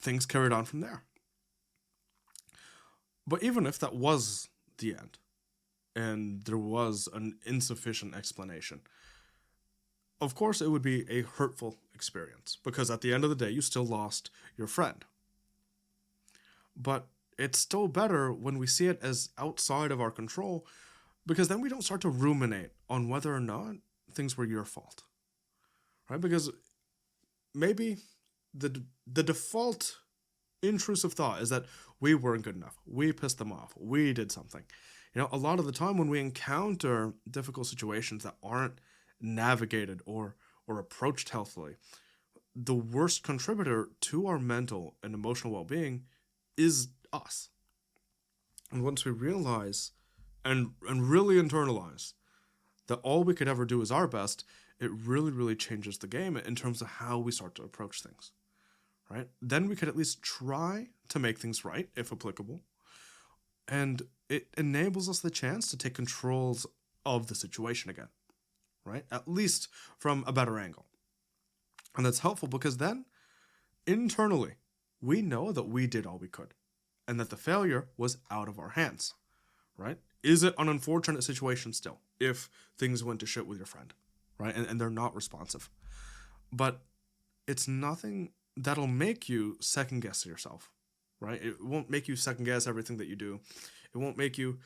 things carried on from there. But even if that was the end, and there was an insufficient explanation, of course it would be a hurtful experience, because at the end of the day, you still lost your friend. But it's still better when we see it as outside of our control, because then we don't start to ruminate on whether or not things were your fault, right? Because maybe the default intrusive thought is that we weren't good enough, we pissed them off, we did something. A lot of the time when we encounter difficult situations that aren't navigated or approached healthily, the worst contributor to our mental and emotional well-being is us. And once we realize and really internalize that all we could ever do is our best, it really, really changes the game in terms of how we start to approach things, right? Then we could at least try to make things right, if applicable. And it enables us the chance to take controls of the situation again, right? At least from a better angle. And that's helpful because then, internally, we know that we did all we could and that the failure was out of our hands, right? Is it an unfortunate situation still if things went to shit with your friend, right? And they're not responsive. But it's nothing that'll make you second guess yourself, right? It won't make you second guess everything that you do. It won't make you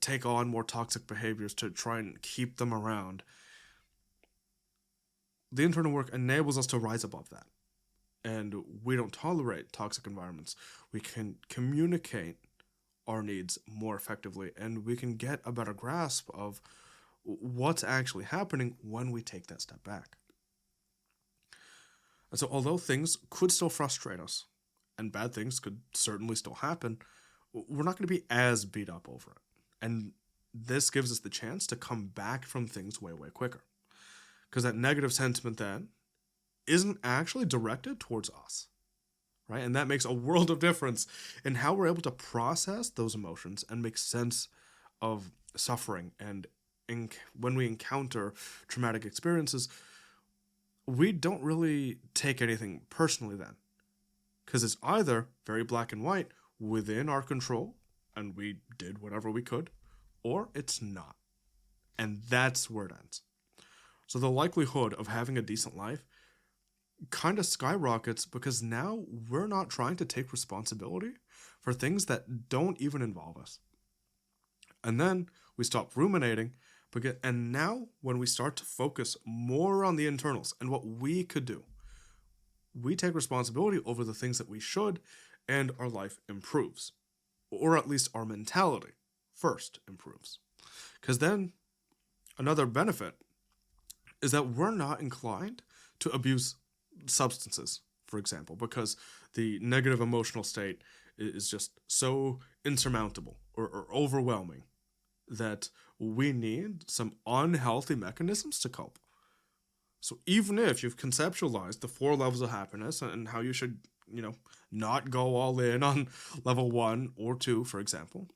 take on more toxic behaviors to try and keep them around. The internal work enables us to rise above that. And we don't tolerate toxic environments. We can communicate our needs more effectively, and we can get a better grasp of what's actually happening when we take that step back. And so although things could still frustrate us, and bad things could certainly still happen, we're not going to be as beat up over it. And this gives us the chance to come back from things way, way quicker. Because that negative sentiment then isn't actually directed towards us, right? And that makes a world of difference in how we're able to process those emotions and make sense of suffering. And when we encounter traumatic experiences, we don't really take anything personally then. Because it's either very black and white, within our control, and we did whatever we could, or it's not. And that's where it ends. So the likelihood of having a decent life kind of skyrockets because now we're not trying to take responsibility for things that don't even involve us. And then we stop ruminating, and now when we start to focus more on the internals and what we could do, we take responsibility over the things that we should, and our life improves. Or at least our mentality first improves. Because then another benefit is that we're not inclined to abuse substances, for example, because the negative emotional state is just so insurmountable or overwhelming that we need some unhealthy mechanisms to cope. So even if you've conceptualized the 4 levels of happiness and how you should, not go all in on level 1 or 2, for example,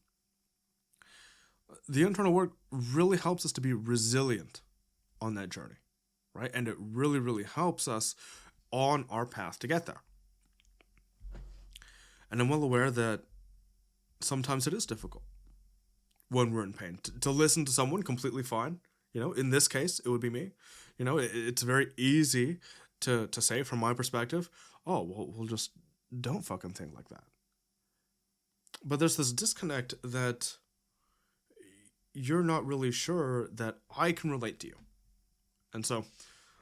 the internal work really helps us to be resilient on that journey, right? And it really, really helps us on our path to get there. And I'm well aware that sometimes it is difficult when we're in pain to listen to someone completely fine. In this case, it would be me. It's very easy to say from my perspective, oh, well, we'll just don't fucking think like that. But there's this disconnect that you're not really sure that I can relate to you. And so